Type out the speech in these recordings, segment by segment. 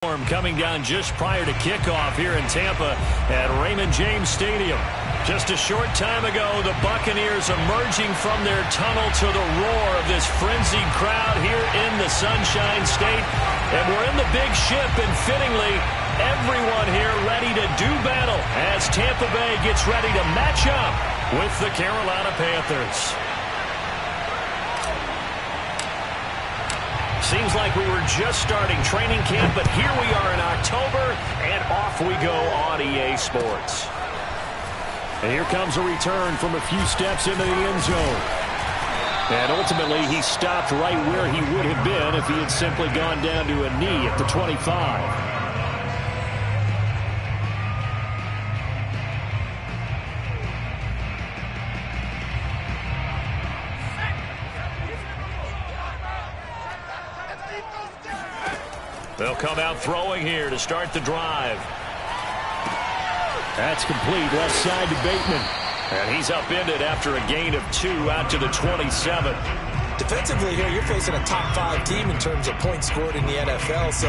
Coming down just prior to kickoff here in Tampa at Raymond James Stadium. Just a short time ago, the Buccaneers emerging from their tunnel to the roar of this frenzied crowd here in the Sunshine State. And we're in the big ship, and fittingly, everyone here ready to do battle as Tampa Bay gets ready to match up with the Carolina Panthers. Seems like we were just starting training camp, but here we are in October, and off we go on EA Sports. And here comes a return from a few steps into the end zone. And ultimately, he stopped right where he would have been if he had simply gone down to a knee at the 25. They'll come out throwing here to start the drive. That's complete, left side to Bateman. And he's upended after a gain of 2 out to the 27. Defensively here, you're facing a top 5 team in terms of points scored in the NFL. So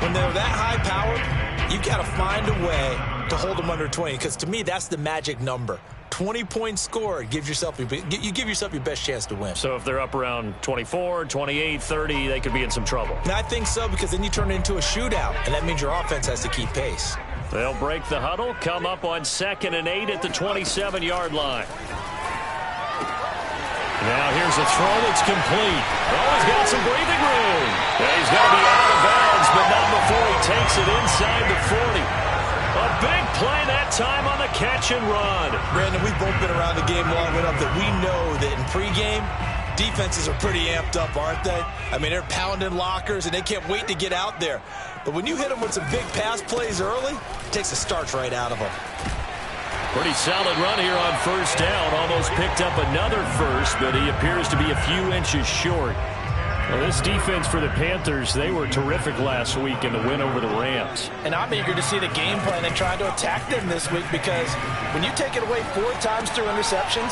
when they're that high-powered, you've got to find a way to hold them under 20. Because to me, that's the magic number. 20 points scored, you give yourself your best chance to win. So if they're up around 24, 28, 30, they could be in some trouble. And I think so, because then you turn it into a shootout, and that means your offense has to keep pace. They'll break the huddle, come up on 2nd and 8 at the 27-yard line. Now here's a throw that's complete. Oh, he's got some breathing room. And he's going to be out of bounds, but not before he takes it inside the 40. A big play that time on the catch and run. Brandon, we've both been around the game long enough that we know that in pregame, defenses are pretty amped up, aren't they? I mean, they're pounding lockers, and they can't wait to get out there. But when you hit them with some big pass plays early, it takes the starch right out of them. Pretty solid run here on first down. Almost picked up another first, but he appears to be a few inches short. Well, this defense for the Panthers, they were terrific last week in the win over the Rams. And I'm eager to see the game plan and try to attack them this week, because when you take it away 4 times through interceptions,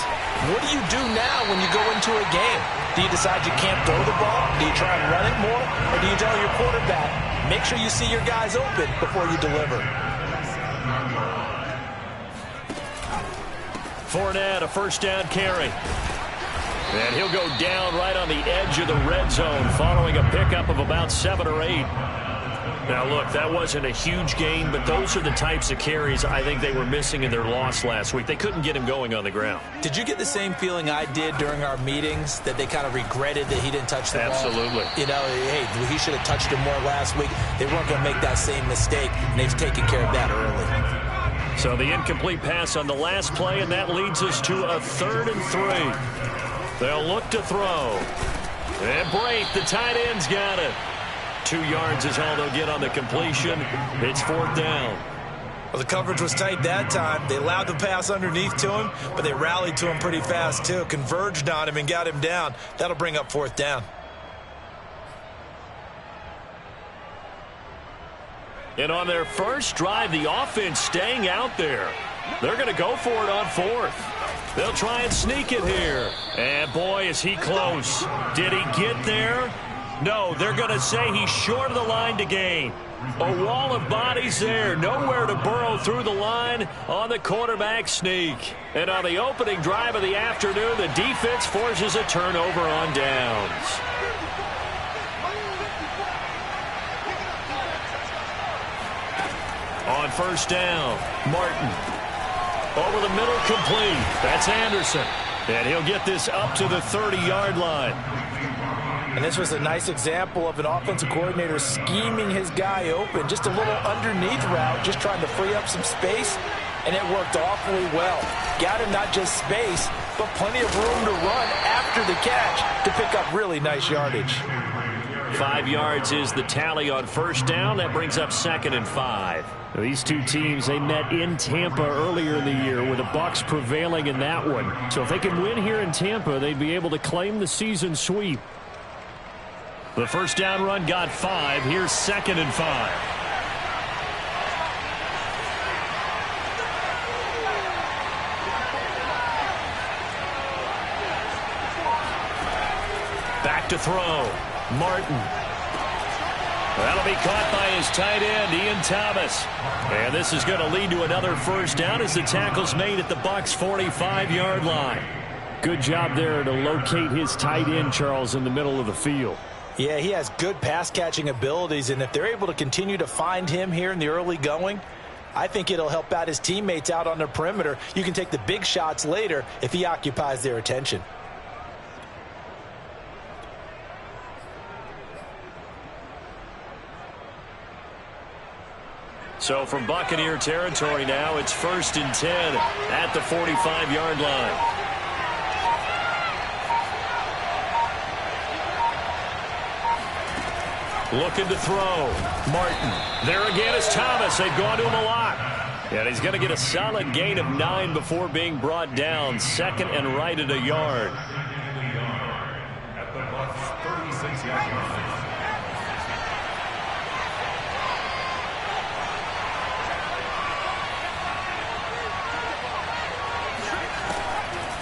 what do you do now when you go into a game? Do you decide you can't throw the ball? Do you try and run it more? Or do you tell your quarterback, make sure you see your guys open before you deliver? Fournette, a first down carry. And he'll go down right on the edge of the red zone following a pickup of about 7 or 8. Now, look, that wasn't a huge gain, but those are the types of carries I think they were missing in their loss last week. They couldn't get him going on the ground. Did you get the same feeling I did during our meetings, that they kind of regretted that he didn't touch the ball? Absolutely. You know, hey, he should have touched it more last week. They weren't going to make that same mistake, and they've taken care of that early. So the incomplete pass on the last play, and that leads us to a 3rd and 3. They'll look to throw. And Brate, the tight end's got it. 2 yards is all they'll get on the completion. It's 4th down. Well, the coverage was tight that time. They allowed the pass underneath to him, but they rallied to him pretty fast, too. Converged on him and got him down. That'll bring up 4th down. And on their first drive, the offense staying out there. They're going to go for it on 4th. They'll try and sneak it here. And boy, is he close. Did he get there? No, they're going to say he's short of the line to gain. A wall of bodies there. Nowhere to burrow through the line on the quarterback sneak. And on the opening drive of the afternoon, the defense forces a turnover on downs. On first down, Martin. Over the middle, complete. That's Anderson. And he'll get this up to the 30-yard line. And this was a nice example of an offensive coordinator scheming his guy open. Just a little underneath route, just trying to free up some space, and it worked awfully well. Got him not just space, but plenty of room to run after the catch to pick up really nice yardage. 5 yards is the tally on first down. That brings up 2nd and 5. These two teams, they met in Tampa earlier in the year with the Bucs prevailing in that one. So if they can win here in Tampa, they'd be able to claim the season sweep. The first down run got 5. Here's 2nd and 5. Back to throw. Martin. That'll be caught by his tight end, Ian Thomas. And this is going to lead to another first down as the tackle's made at the Bucs' 45-yard line. Good job there to locate his tight end, Charles, in the middle of the field. Yeah, he has good pass-catching abilities, and if they're able to continue to find him here in the early going, I think it'll help out his teammates out on the perimeter. You can take the big shots later if he occupies their attention. So from Buccaneer territory now, it's 1st and 10 at the 45-yard line. Looking to throw. Martin. There again is Thomas. They've gone to him a lot. And he's going to get a solid gain of 9 before being brought down. 2nd and right at a yard. At the Bucs' 36-yard line.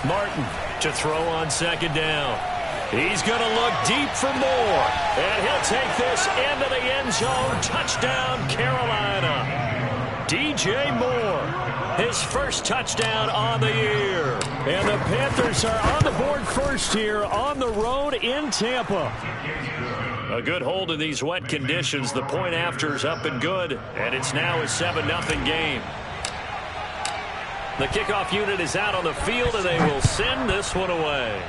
Martin to throw on 2nd down. He's going to look deep for more. And he'll take this into the end zone. Touchdown, Carolina. DJ Moore, his first touchdown on the year. And the Panthers are on the board first here on the road in Tampa. A good hold in these wet conditions. The point after is up and good. And it's now a 7-0 game. The kickoff unit is out on the field, and they will send this one away.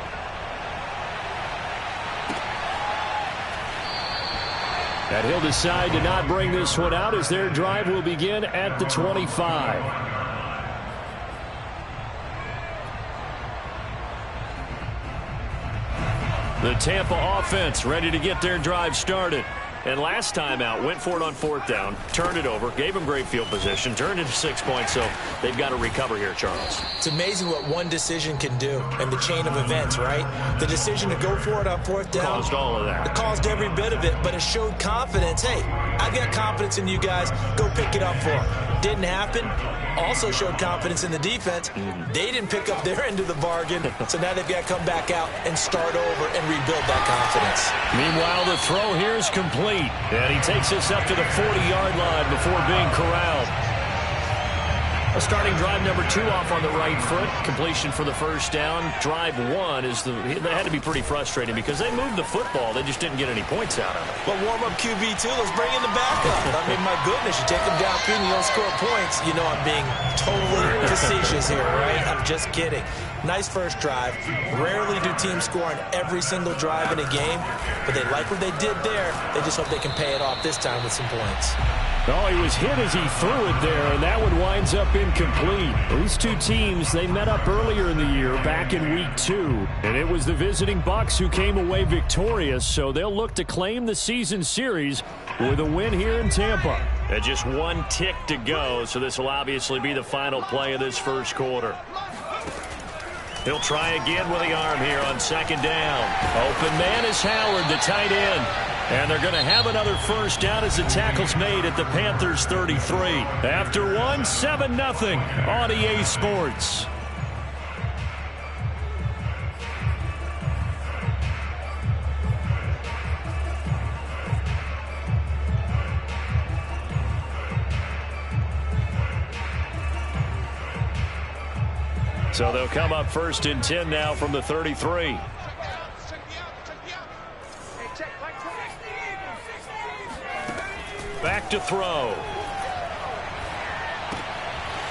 And he'll decide to not bring this one out as their drive will begin at the 25. The Tampa offense ready to get their drive started. And last time out, went for it on 4th down, turned it over, gave them great field position, turned into 6 points, so they've got to recover here, Charles. It's amazing what one decision can do in the chain of events, right? The decision to go for it on 4th down. Caused all of that. It caused every bit of it, but it showed confidence. Hey, I've got confidence in you guys. Go pick it up for them. Didn't happen. Also showed confidence in the defense. They didn't pick up their end of the bargain, so now they've got to come back out and start over and rebuild that confidence. Meanwhile, the throw here is complete. And he takes us up to the 40-yard line before being corralled. A starting drive number 2 off on the right foot. Completion for the first down. Drive 1 is that had to be pretty frustrating because they moved the football. They just didn't get any points out of it. But warm-up QB2, let's bring in the backup. I mean, my goodness, you take them downfield and you don't score points. You know I'm being totally facetious here, right? I'm just kidding. Nice first drive. Rarely do teams score on every single drive in a game, but they like what they did there. They just hope they can pay it off this time with some points. Oh, he was hit as he threw it there, and that one winds up incomplete. These two teams, they met up earlier in the year, back in Week 2, and it was the visiting Bucs who came away victorious, so they'll look to claim the season series with a win here in Tampa. And just 1 tick to go, so this will obviously be the final play of this first quarter. He'll try again with the arm here on 2nd down. Open man is Howard, the tight end. And they're going to have another first down as the tackle's made at the Panthers' 33. After 1, 7-0 on EA Sports. So they'll come up 1st and 10 now from the 33. Back to throw.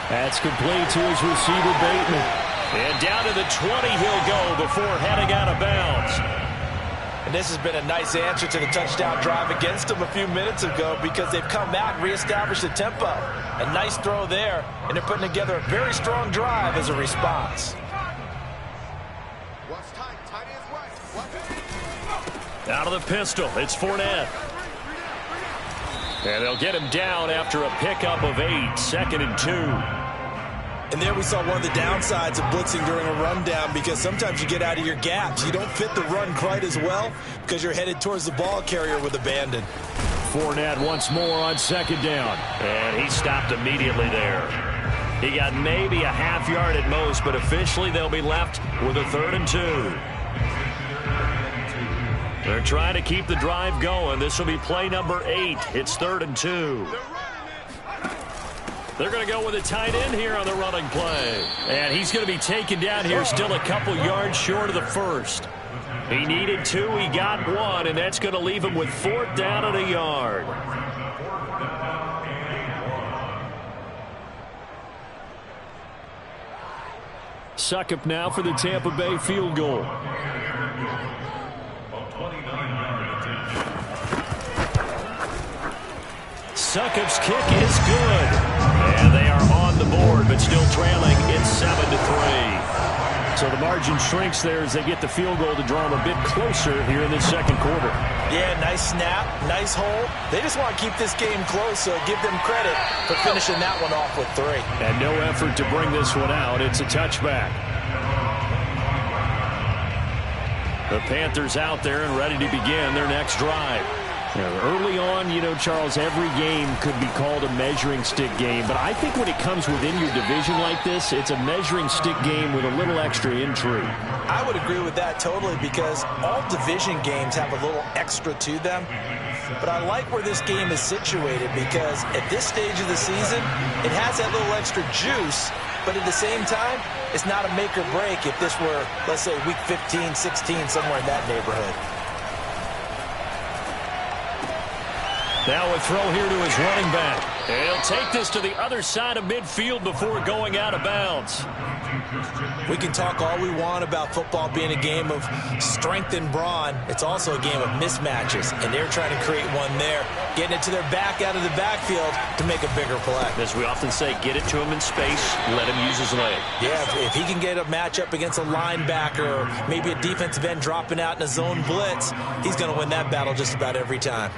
That's complete to his receiver, Bateman. And down to the 20 he'll go before heading out of bounds. And this has been a nice answer to the touchdown drive against them a few minutes ago because they've come out and reestablished the tempo. A nice throw there, and they're putting together a very strong drive as a response. Out of the pistol, it's Fournette. And they'll get him down after a pickup of 8, 2nd and 2. And there we saw one of the downsides of blitzing during a rundown because sometimes you get out of your gaps. You don't fit the run quite as well because you're headed towards the ball carrier with abandon. Fournette once more on 2nd down. And he stopped immediately there. He got maybe a half yard at most, but officially they'll be left with a 3rd and 2. They're trying to keep the drive going. This will be play number 8. It's 3rd and 2. They're going to go with a tight end here on the running play. And he's going to be taken down here, still a couple yards short of the first. He needed 2, he got 1, and that's going to leave him with 4th down and a yard. Succop now for the Tampa Bay field goal. Succop's kick is good. And they are on the board, but still trailing. It's 7-3. So the margin shrinks there as they get the field goal to draw them a bit closer here in this second quarter. Yeah, nice snap, nice hole. They just want to keep this game close, so give them credit for finishing that one off with 3. And no effort to bring this one out. It's a touchback. The Panthers out there and ready to begin their next drive. Early on, Charles, every game could be called a measuring stick game. But I think when it comes within your division like this, it's a measuring stick game with a little extra intrigue. I would agree with that totally because all division games have a little extra to them. But I like where this game is situated because at this stage of the season, it has that little extra juice. But at the same time, it's not a make or break if this were, let's say, week 15, 16, somewhere in that neighborhood. Now a throw here to his running back. And he'll take this to the other side of midfield before going out of bounds. We can talk all we want about football being a game of strength and brawn. It's also a game of mismatches, and they're trying to create one there, getting it to their back out of the backfield to make a bigger play. As we often say, get it to him in space, let him use his leg. Yeah, if he can get a matchup against a linebacker or maybe a defensive end dropping out in a zone blitz, he's going to win that battle just about every time.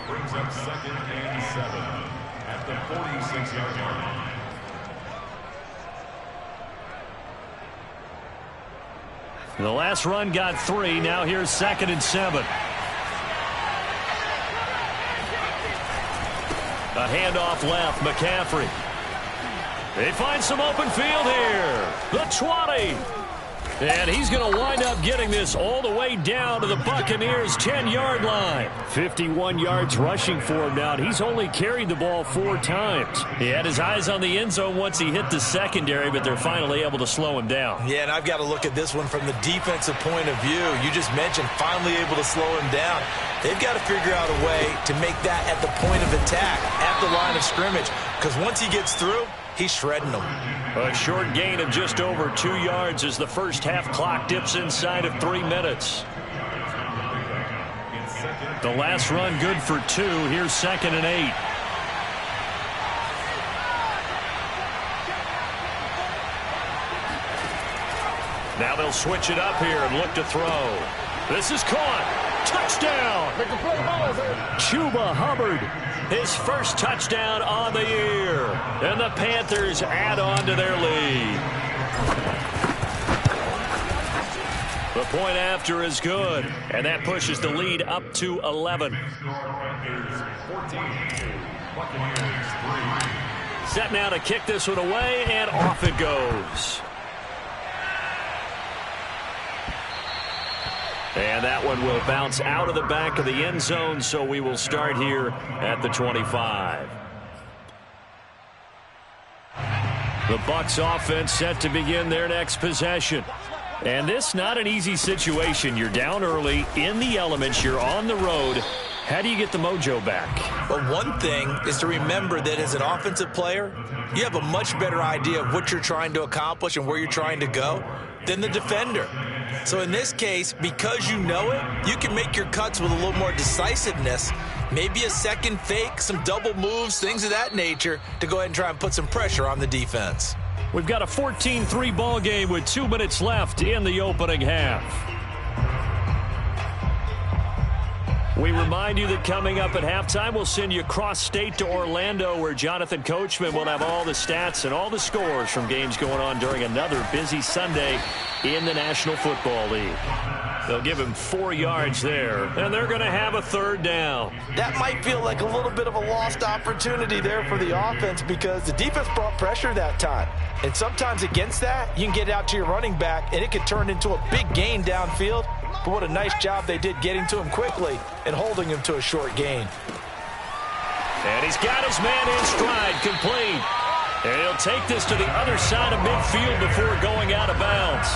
Brings up 2nd and 7 at the 46-yard line. The last run got 3. Now here's 2nd and 7. A handoff left. McCaffrey. They find some open field here. The 20. And he's going to wind up getting this all the way down to the Buccaneers' 10-yard line. 51 yards rushing for him now. And he's only carried the ball 4 times. He had his eyes on the end zone once he hit the secondary, but they're finally able to slow him down. Yeah, and I've got to look at this one from the defensive point of view. You just mentioned finally able to slow him down. They've got to figure out a way to make that at the point of attack, at the line of scrimmage, because once he gets through, he's shredding them. A short gain of just over 2 yards as the first half clock dips inside of 3 minutes. The last run good for 2. Here's 2nd and 8. Now they'll switch it up here and look to throw. This is caught. Touchdown. Chuba Hubbard. His first touchdown on the year. And the Panthers add on to their lead. The point after is good. And that pushes the lead up to 11. Set now to kick this one away, and off it goes. And that one will bounce out of the back of the end zone, so we will start here at the 25. The Bucs offense set to begin their next possession. And this not an easy situation. You're down early, in the elements, you're on the road. How do you get the mojo back? Well, one thing is to remember that as an offensive player, you have a much better idea of what you're trying to accomplish and where you're trying to go than the defender. So in this case, because you know it, you can make your cuts with a little more decisiveness, maybe a second fake, some double moves, things of that nature, to go ahead and try and put some pressure on the defense. We've got a 14-3 ball game with 2 minutes left in the opening half. We remind you that coming up at halftime, we'll send you cross-state to Orlando, where Jonathan Coachman will have all the stats and all the scores from games going on during another busy Sunday in the National Football League. They'll give him 4 yards there, and they're going to have a 3rd down. That might feel like a little bit of a lost opportunity there for the offense because the defense brought pressure that time. And sometimes against that, you can get out to your running back, and it could turn into a big gain downfield. But what a nice job they did getting to him quickly and holding him to a short gain. And he's got his man in stride, complete. And he'll take this to the other side of midfield before going out of bounds.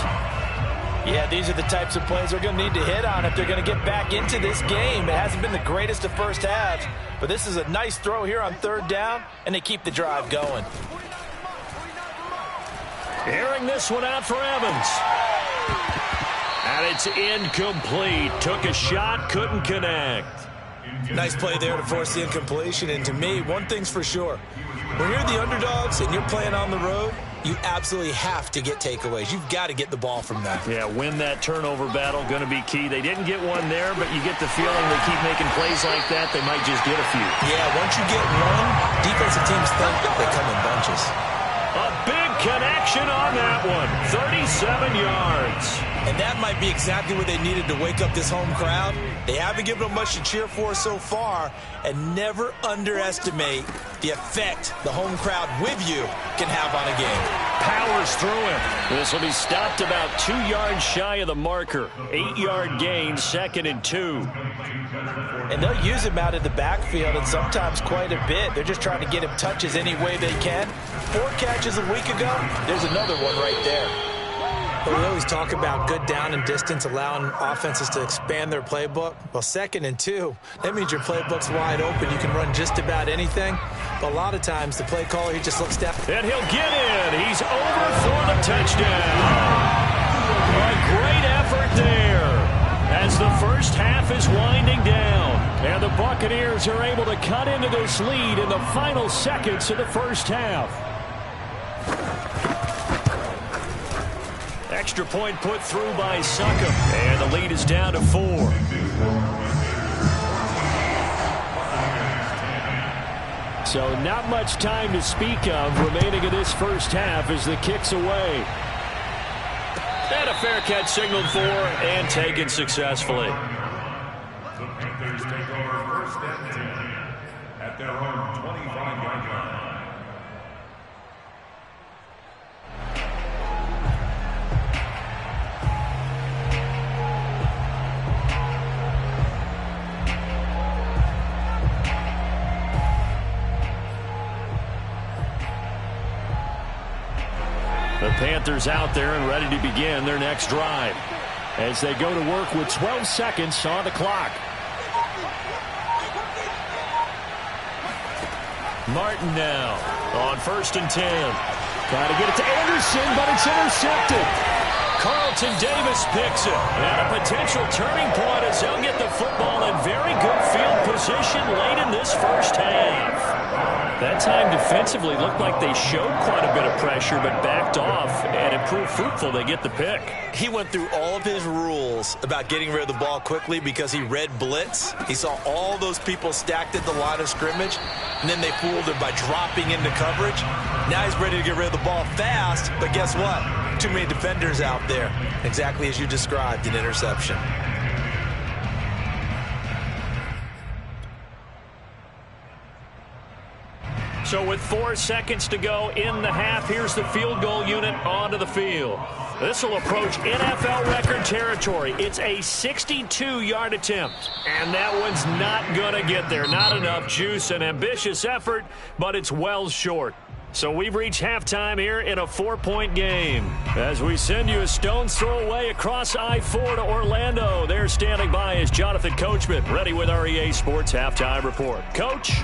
Yeah, these are the types of plays they're going to need to hit on if they're going to get back into this game. It hasn't been the greatest of first halves, but this is a nice throw here on third down, and they keep the drive going. Airing this one out for Evans. And it's incomplete. Took a shot, couldn't connect. Nice play there to force the incompletion. And to me, one thing's for sure. When you're the underdogs and you're playing on the road, you absolutely have to get takeaways. You've got to get the ball from them. Yeah, win that turnover battle, going to be key. They didn't get one there, but you get the feeling they keep making plays like that, they might just get a few. Yeah, once you get one, defensive teams think they come in bunches. A big connection on that one. 37 yards. And that might be exactly what they needed to wake up this home crowd. They haven't given them much to cheer for so far, and never underestimate the effect the home crowd with you can have on a game. Powers through him. This will be stopped about 2 yards shy of the marker. 8-yard gain, 2nd and 2. And they'll use him out of the backfield, and sometimes quite a bit. They're just trying to get him touches any way they can. 4 catches a week ago, there's another one right there. But we always talk about good down and distance, allowing offenses to expand their playbook. Well, 2nd and 2, that means your playbook's wide open. You can run just about anything. But a lot of times, the play caller, he just looks down. And he'll get in. He's over for the touchdown. A great effort there as the first half is winding down. And the Buccaneers are able to cut into this lead in the final seconds of the first half. Extra point put through by Succop. And the lead is down to 4. So not much time to speak of remaining in this first half as the kick's away. And a fair catch signaled for and taken successfully. The Panthers take over 1st and 10 at their own 25-yard line. The Panthers out there and ready to begin their next drive as they go to work with 12 seconds on the clock. Martin now on 1st and 10. Got to get it to Anderson, but it's intercepted. Carlton Davis picks it. And a potential turning point as they'll get the football in very good field position late in this first half. That time defensively looked like they showed quite a bit of pressure but backed off, and it proved fruitful. They get the pick. He went through all of his rules about getting rid of the ball quickly because he read blitz. He saw all those people stacked at the line of scrimmage, and then they fooled him by dropping into coverage. Now he's ready to get rid of the ball fast, but guess what? Too many defenders out there. Exactly as you described, an interception. So with 4 seconds to go in the half, here's the field goal unit onto the field. This will approach NFL record territory. It's a 62-yard attempt, and that one's not going to get there. Not enough juice, an ambitious effort, but it's well short. So we've reached halftime here in a 4-point game. As we send you a stone's throw away across I-4 to Orlando. There standing by is Jonathan Coachman, ready with our EA Sports Halftime Report. Coach?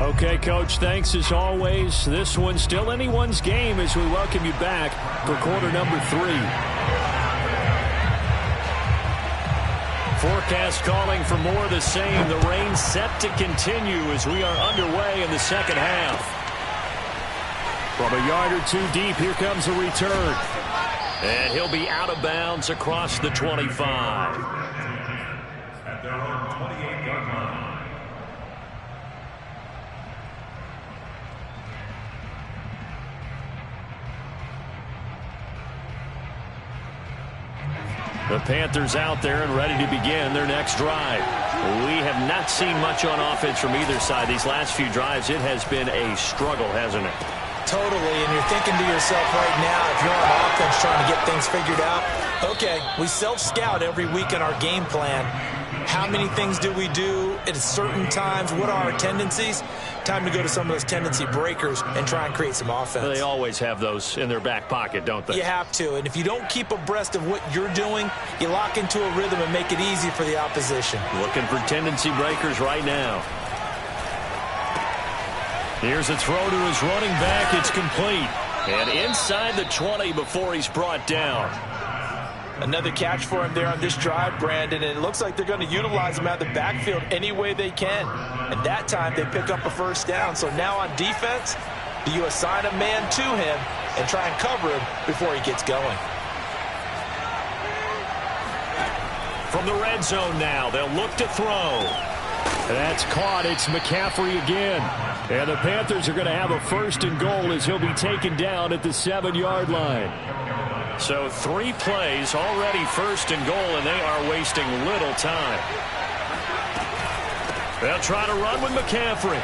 Okay, Coach, thanks as always. This one's still anyone's game as we welcome you back for quarter number 3. Forecast calling for more of the same. The rain set to continue as we are underway in the second half. From a yard or 2 deep, here comes a return. And he'll be out of bounds across the 25. At their own 28-yard line. The Panthers out there and ready to begin their next drive. We have not seen much on offense from either side. These last few drives, it has been a struggle, hasn't it? Totally, and you're thinking to yourself right now, if you're on offense trying to get things figured out, okay, we self-scout every week in our game plan. How many things do we do at certain times? What are our tendencies? Time to go to some of those tendency breakers and try and create some offense. They always have those in their back pocket, don't they? You have to, and if you don't keep abreast of what you're doing, you lock into a rhythm and make it easy for the opposition. Looking for tendency breakers right now. Here's a throw to his running back. It's complete. And inside the 20 before he's brought down. Another catch for him there on this drive, Brandon, and it looks like they're going to utilize him out of the backfield any way they can. And that time they pick up a first down. So now on defense, do you assign a man to him and try and cover him before he gets going? From the red zone now, they'll look to throw. That's caught. It's McCaffrey again. And the Panthers are going to have a first and goal as he'll be taken down at the 7-yard line. So 3 plays already first and goal, and they are wasting little time. They'll try to run with McCaffrey.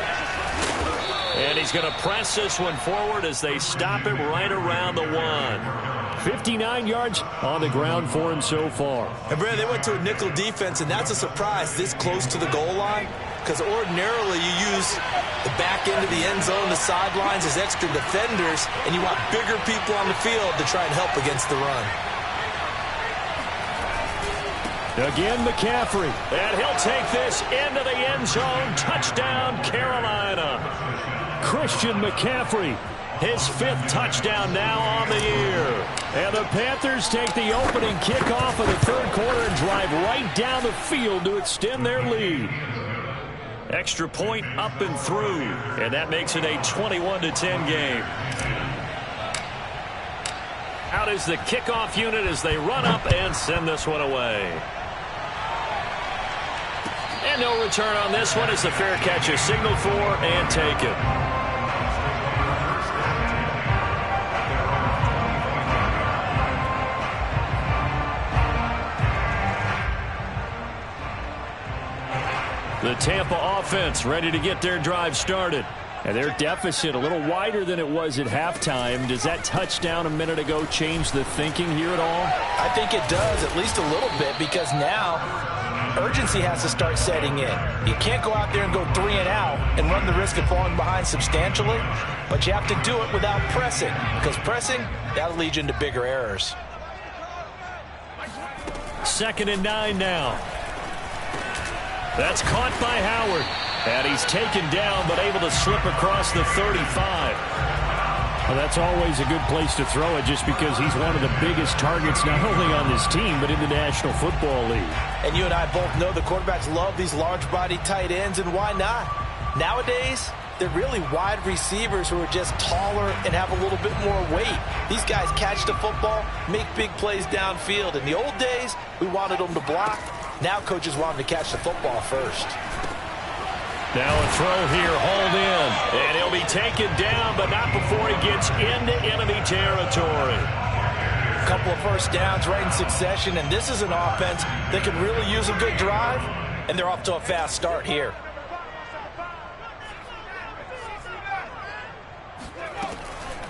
And he's going to press this one forward as they stop it right around the 1. 59 yards on the ground for him so far. And, Brad, they went to a nickel defense, and that's a surprise this close to the goal line, because ordinarily you use the back end of the end zone, the sidelines as extra defenders, and you want bigger people on the field to try and help against the run. Again, McCaffrey. And he'll take this into the end zone. Touchdown, Carolina. Christian McCaffrey. His 5th touchdown now on the year. And the Panthers take the opening kickoff of the 3rd quarter and drive right down the field to extend their lead. Extra point up and through, and that makes it a 21-10 game. Out is the kickoff unit as they run up and send this one away. And no return on this one as the fair catch is signaled for and taken. The Tampa offense ready to get their drive started. And their deficit a little wider than it was at halftime. Does that touchdown a minute ago change the thinking here at all? I think it does, at least a little bit, because now urgency has to start setting in. You can't go out there and go 3 and out and run the risk of falling behind substantially, but you have to do it without pressing, because pressing, that'll lead you into bigger errors. 2nd and 9 now. That's caught by Howard. And he's taken down, but able to slip across the 35. Well, that's always a good place to throw it, just because he's one of the biggest targets not only on this team, but in the National Football League. And you and I both know the quarterbacks love these large-body tight ends, and why not? Nowadays, they're really wide receivers who are just taller and have a little bit more weight. These guys catch the football, make big plays downfield. In the old days, we wanted them to block. Now coaches want them to catch the football first. Now a throw here, hauled in. And he'll be taken down, but not before he gets into enemy territory. A couple of first downs right in succession, and this is an offense that can really use a good drive, and they're off to a fast start here.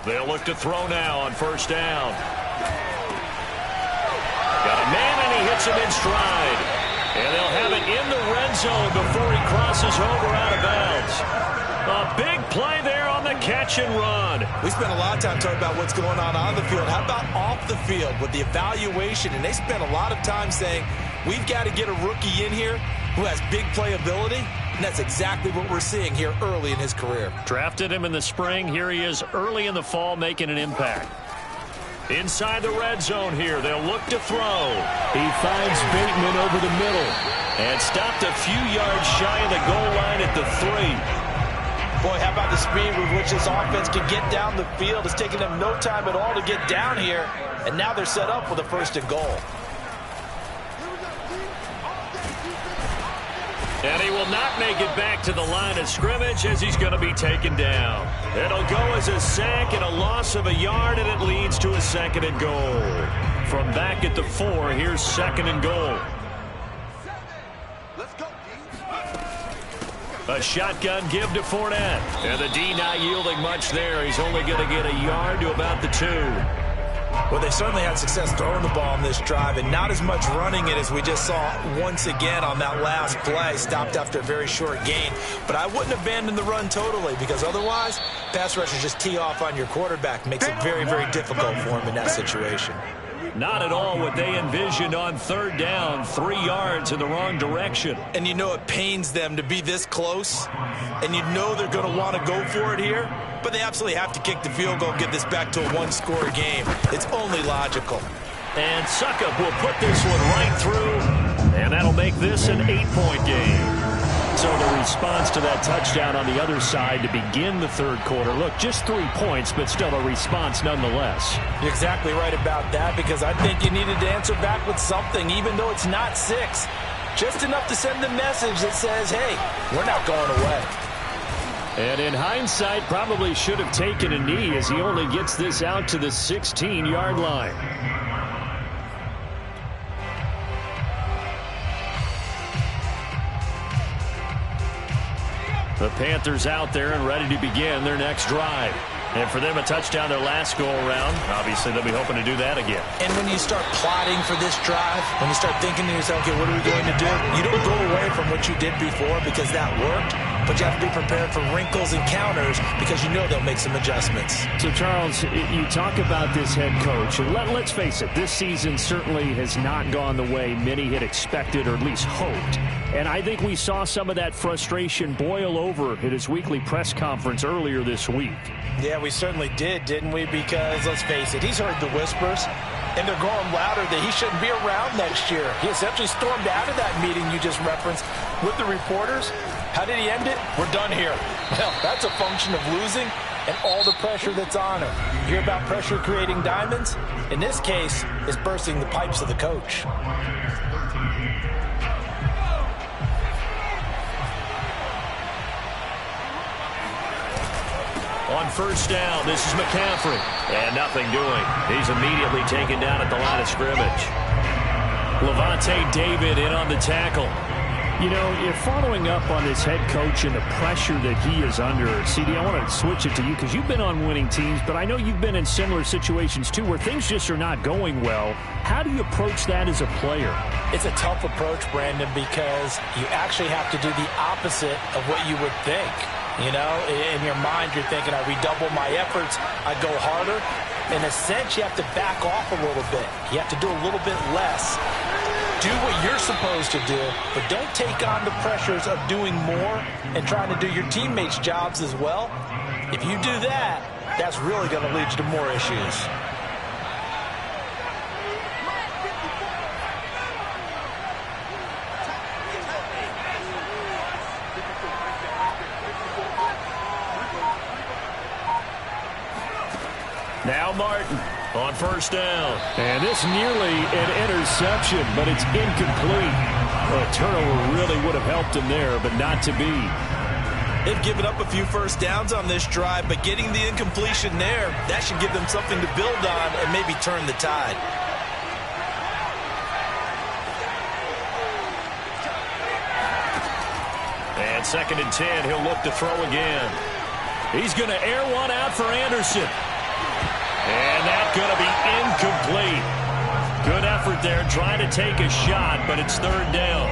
They'll look to throw now on first down. Got a man, and he hits him in stride. And they'll have it in the red zone before he crosses over out of bounds. A big play there on the catch and run. We spent a lot of time talking about what's going on the field. How about off the field with the evaluation? And they spent a lot of time saying, we've got to get a rookie in here who has big playability. And that's exactly what we're seeing here early in his career. Drafted him in the spring. Here he is early in the fall making an impact. Inside the red zone here, they'll look to throw. He finds Bateman over the middle. And stopped a few yards shy of the goal line at the 3. Boy, how about the speed with which this offense can get down the field? It's taken them no time at all to get down here. And now they're set up with a first and goal. And he will not make it back to the line of scrimmage as he's going to be taken down. It'll go as a sack and a loss of a yard, and it leads to a 2nd and goal. From back at the 4, here's 2nd and goal. A shotgun give to Fournette. And the D not yielding much there. He's only going to get a yard to about the 2. Well, they certainly had success throwing the ball on this drive and not as much running it as we just saw once again on that last play. Stopped after a very short gain. But I wouldn't abandon the run totally because otherwise, pass rushers just tee off on your quarterback. Makes it very, very difficult for him in that situation. Not at all what they envisioned on 3rd down. 3 yards in the wrong direction. And you know it pains them to be this close. And you know they're going to want to go for it here. But they absolutely have to kick the field goal and get this back to a 1-score game. It's only logical. And Suckup will put this one right through. And that'll make this an 8-point game. So the response to that touchdown on the other side to begin the 3rd quarter. Look, just 3 points, but still a response nonetheless. You're exactly right about that because I think you needed to answer back with something, even though it's not 6. Just enough to send the message that says, hey, we're not going away. And in hindsight, probably should have taken a knee as he only gets this out to the 16-yard line. The Panthers out there and ready to begin their next drive. And for them, a touchdown their last go-around. Obviously, they'll be hoping to do that again. And when you start plotting for this drive, when you start thinking to yourself, okay, what are we going to do? You don't go away from what you did before because that worked, but you have to be prepared for wrinkles and counters because you know they'll make some adjustments. So, Charles, you talk about this head coach, and let's face it, this season certainly has not gone the way many had expected or at least hoped. And I think we saw some of that frustration boil over at his weekly press conference earlier this week. Yeah, we certainly did, didn't we? Because, let's face it, he's heard the whispers, and they're growing louder that he shouldn't be around next year. He essentially stormed out of that meeting you just referenced with the reporters. How did he end it? We're done here. Well, that's a function of losing and all the pressure that's on him. You hear about pressure creating diamonds? In this case, it's bursting the pipes of the coach. On 1st down, this is McCaffrey. And nothing doing. He's immediately taken down at the line of scrimmage. Levante David in on the tackle. You know, you're following up on this head coach and the pressure that he is under. CD, I want to switch it to you because you've been on winning teams, but I know you've been in similar situations too where things just are not going well. How do you approach that as a player? It's a tough approach, Brandon, because you actually have to do the opposite of what you would think. You know, in your mind, you're thinking, I redouble my efforts, I go harder. In a sense, you have to back off a little bit. You have to do a little bit less. Do what you're supposed to do, but don't take on the pressures of doing more and trying to do your teammates' jobs as well. If you do that, that's really going to lead you to more issues. Now Martin on 1st down. And this nearly an interception, but it's incomplete. Well, a turnover really would have helped him there, but not to be. They've given up a few 1st downs on this drive, but getting the incompletion there, that should give them something to build on and maybe turn the tide. And 2nd and 10, he'll look to throw again. He's going to air one out for Anderson. And that's going to be incomplete. Good effort there, trying to take a shot, but it's 3rd down.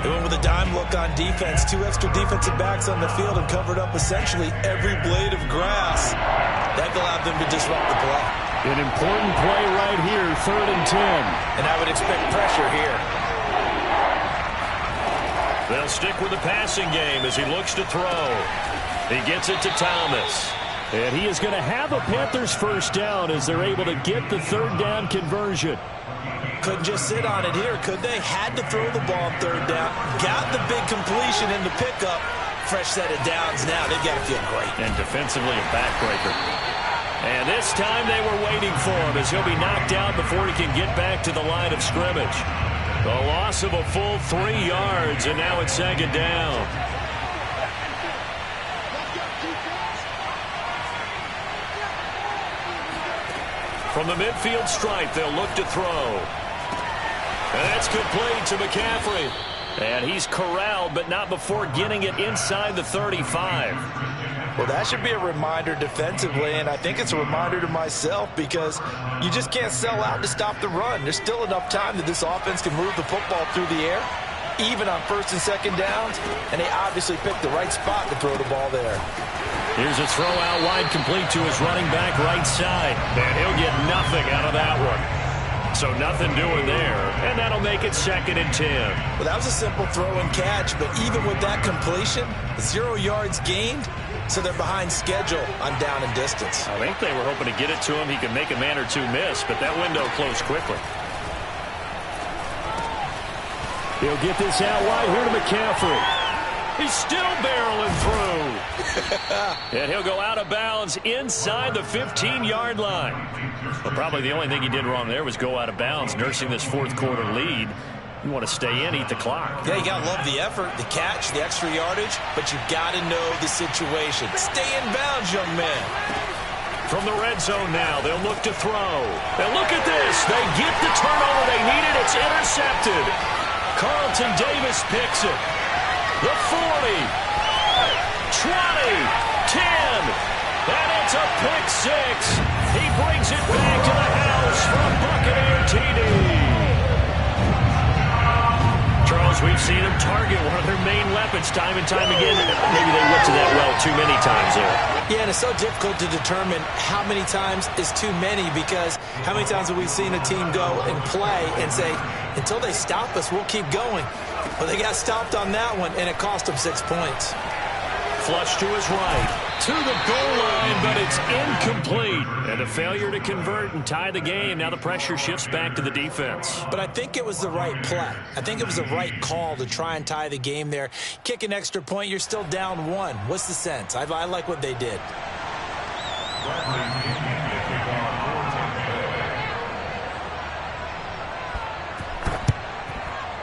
They went with a dime look on defense. 2 extra defensive backs on the field and covered up essentially every blade of grass. That allowed them to disrupt the play. An important play right here, 3rd and 10. And I would expect pressure here. They'll stick with the passing game as he looks to throw. He gets it to Thomas. And he is going to have a Panthers 1st down as they're able to get the 3rd down conversion. Couldn't just sit on it here, could they? Had to throw the ball on 3rd down. Got the big completion in the pickup. Fresh set of downs now. They've got to feel great. And defensively a backbreaker. And this time they were waiting for him as he'll be knocked out before he can get back to the line of scrimmage. The loss of a full 3 yards, and now it's 2nd down. From the midfield stripe, they'll look to throw. And that's complete to McCaffrey. And he's corralled, but not before getting it inside the 35. Well, that should be a reminder defensively, and I think it's a reminder to myself because you just can't sell out to stop the run. There's still enough time that this offense can move the football through the air, even on first and second downs, and they obviously picked the right spot to throw the ball there. Here's a throw out wide complete to his running back right side, and he'll get nothing out of that one. So nothing doing there, and that'll make it 2nd and 10. Well, that was a simple throw and catch, but even with that completion, 0 yards gained, so they're behind schedule on down and distance. I think they were hoping to get it to him. He could make a man or two miss, but that window closed quickly. He'll get this out wide here to McCaffrey. He's still barreling through. And he'll go out of bounds inside the 15-yard line. Well, probably the only thing he did wrong there was go out of bounds, nursing this fourth-quarter lead. You want to stay in, eat the clock. Yeah, you got to love the effort, the catch, the extra yardage, but you got to know the situation. Stay in bounds, young man. From the red zone now, they'll look to throw. And look at this. They get the turnover they needed. It's intercepted. Carlton Davis picks it. The 40, 20, 10, and it's a pick six. He brings it back to the house for a Buccaneer TD. Charles, we've seen him target one of their main weapons time and time again. Maybe they went to that well too many times there. Yeah, and it's so difficult to determine how many times is too many because how many times have we seen a team go and play and say, until they stop us, we'll keep going. Well, they got stopped on that one, and it cost them 6 points. Flush to his right, to the goal line, but it's incomplete. And a failure to convert and tie the game. Now the pressure shifts back to the defense. But I think it was the right play. I think it was the right call to try and tie the game there. Kick an extra point, you're still down 1. What's the sense? I like what they did.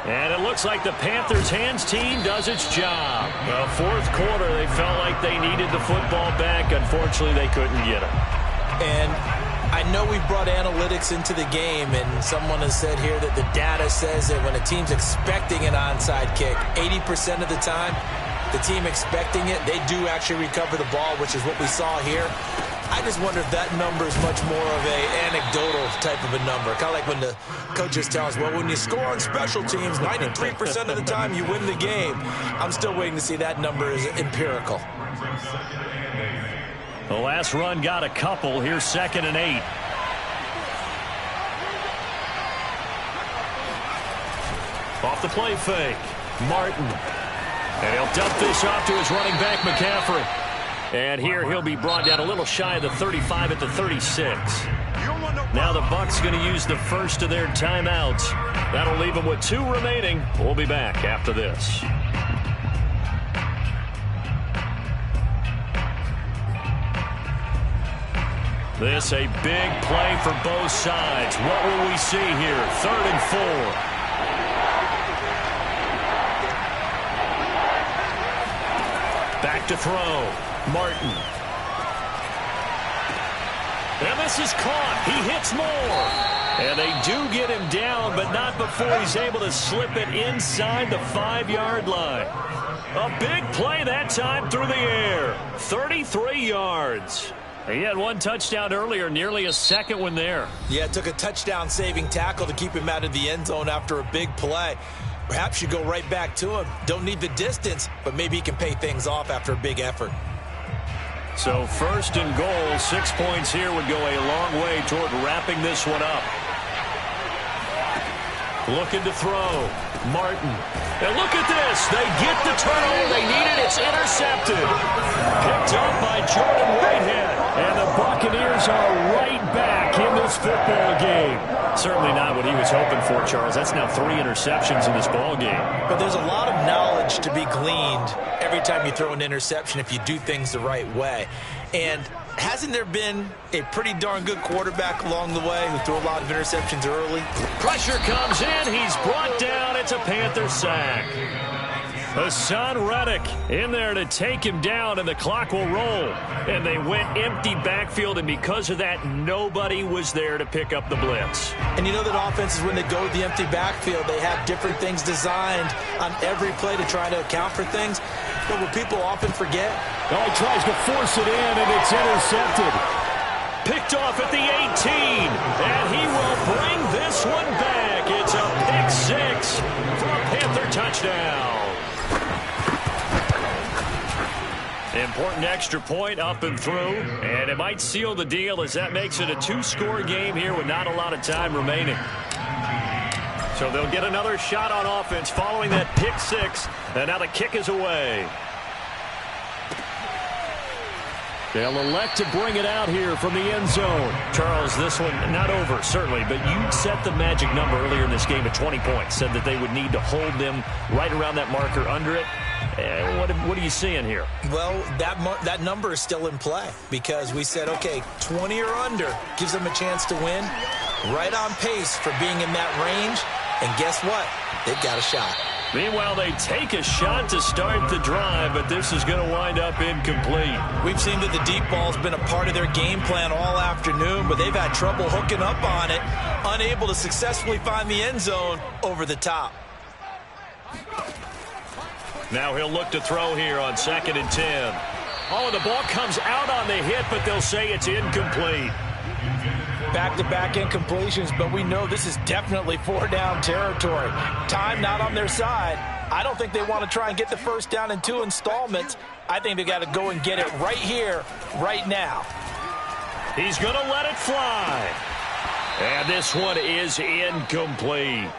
And it looks like the Panthers' hands team does its job. The fourth quarter, they felt like they needed the football back. Unfortunately, they couldn't get it. And I know we've brought analytics into the game, and someone has said here that the data says that when a team's expecting an onside kick, 80% of the time, the team expecting it, they do actually recover the ball, which is what we saw here. I just wonder if that number is much more of a anecdotal type of a number. Kind of like when the coaches tell us, well, when you score on special teams, 93% of the time you win the game. I'm still waiting to see that number is empirical. The last run got a couple. Here's 2nd and 8. Off the play fake. Martin. And he'll dump this off to his running back, McCaffrey. And here he'll be brought down a little shy of the 35 at the 36. Now the Bucs going to use the first of their timeouts. That'll leave them with 2 remaining. We'll be back after this. This a big play for both sides. What will we see here? 3rd and 4. Back to throw. Martin. And this is caught. He hits more. And they do get him down, but not before he's able to slip it inside the 5-yard line. A big play that time through the air. 33 yards. He had 1 touchdown earlier, nearly a second one there. Yeah, it took a touchdown-saving tackle to keep him out of the end zone after a big play. Perhaps you go right back to him. Don't need the distance, but maybe he can pay things off after a big effort. So 1st and goal, 6 points here would go a long way toward wrapping this one up. Looking to throw. Martin. And look at this. They get the turnover they needed. It's intercepted. Picked up by Jordan Whitehead. And the Buccaneers are right back in this football game. Certainly not what he was hoping for, Charles. That's now 3 interceptions in this ball game. But there's a lot of knowledge to be gleaned every time you throw an interception if you do things the right way. And hasn't there been a pretty darn good quarterback along the way who threw a lot of interceptions early? Pressure comes in. He's brought down. It's a Panther sack. Hassan Reddick in there to take him down, and the clock will roll. And they went empty backfield, and because of that, nobody was there to pick up the blitz. And you know that offenses, when they go to the empty backfield, they have different things designed on every play to try to account for things. But what people often forget. Oh, he tries to force it in, and it's intercepted. Picked off at the 18, and he will bring this one back. It's a pick six for a Panther touchdown. Important extra point up and through, and it might seal the deal as that makes it a two-score game here with not a lot of time remaining. So they'll get another shot on offense following that pick six, and now the kick is away. They'll elect to bring it out here from the end zone. Charles, this one not over, certainly, but you set the magic number earlier in this game at 20 points, said that they would need to hold them right around that marker under it. What are you seeing here? Well, that number is still in play because we said, okay, 20 or under gives them a chance to win. Right on pace for being in that range. And guess what? They've got a shot. Meanwhile, they take a shot to start the drive, but this is going to wind up incomplete. We've seen that the deep ball's been a part of their game plan all afternoon, but they've had trouble hooking up on it, unable to successfully find the end zone over the top. Now he'll look to throw here on 2nd and 10. Oh, the ball comes out on the hit, but they'll say it's incomplete. Back-to-back incompletions, but we know this is definitely 4-down territory. Time not on their side. I don't think they want to try and get the first down in 2 installments. I think they got to go and get it right here, right now. He's going to let it fly. And this one is incomplete.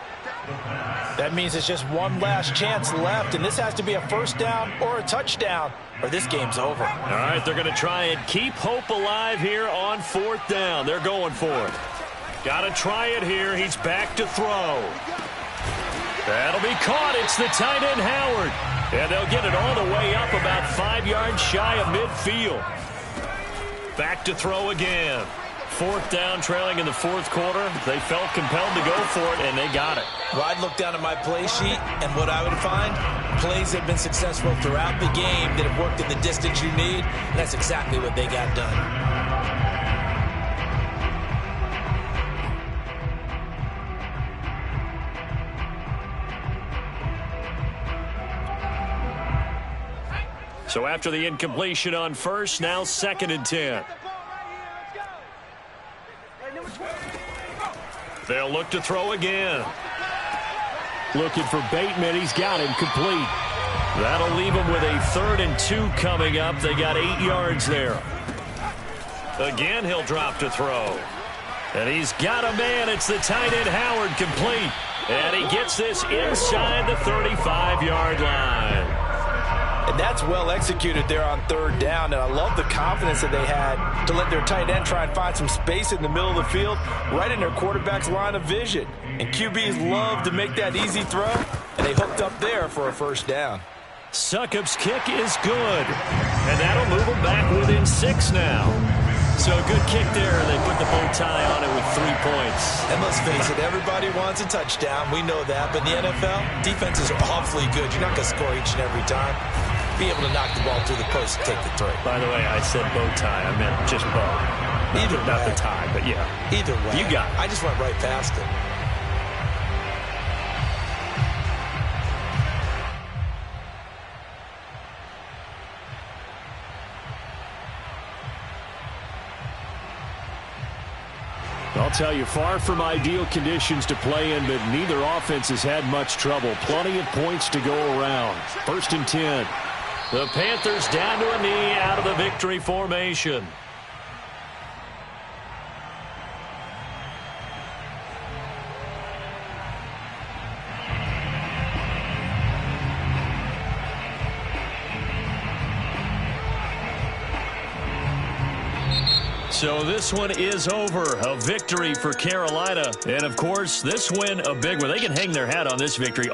That means it's just one last chance left, and this has to be a first down or a touchdown, or this game's over. All right, they're going to try and keep hope alive here on 4th down. They're going for it. Got to try it here. He's back to throw. That'll be caught. It's the tight end, Howard. And they'll get it all the way up about 5 yards shy of midfield. Back to throw again. 4th down, trailing in the 4th quarter. They felt compelled to go for it, and they got it. Well, I'd look down at my play sheet, and what I would find, plays have been successful throughout the game that have worked in the distance you need, and that's exactly what they got done. So after the incompletion on first, now 2nd and 10. They'll look to throw again. Looking for Bateman. He's got him complete. That'll leave him with a 3rd and 2 coming up. They got 8 yards there. Again, he'll drop to throw. And he's got a man. It's the tight end, Howard, complete. And he gets this inside the 35-yard line. And that's well executed there on 3rd down, and I love the confidence that they had to let their tight end try and find some space in the middle of the field, right in their quarterback's line of vision. And QBs love to make that easy throw, and they hooked up there for a first down. Succop's kick is good, and that'll move them back within 6 now. So a good kick there. They put the bow tie on it with 3 points. And let's face it, everybody wants a touchdown. We know that. But in the NFL, defenses are awfully good. You're not going to score each and every time. Be able to knock the ball through the post and take the throw. By the way, I said bow tie. I meant just bow. Either way. Not the tie, but yeah. Either way. You got it. I just went right past it. I'll tell you, far from ideal conditions to play in, but neither offense has had much trouble. Plenty of points to go around. 1st and 10. The Panthers down to a knee out of the victory formation. So this one is over. A victory for Carolina. And, of course, this win a big one. They can hang their hat on this victory.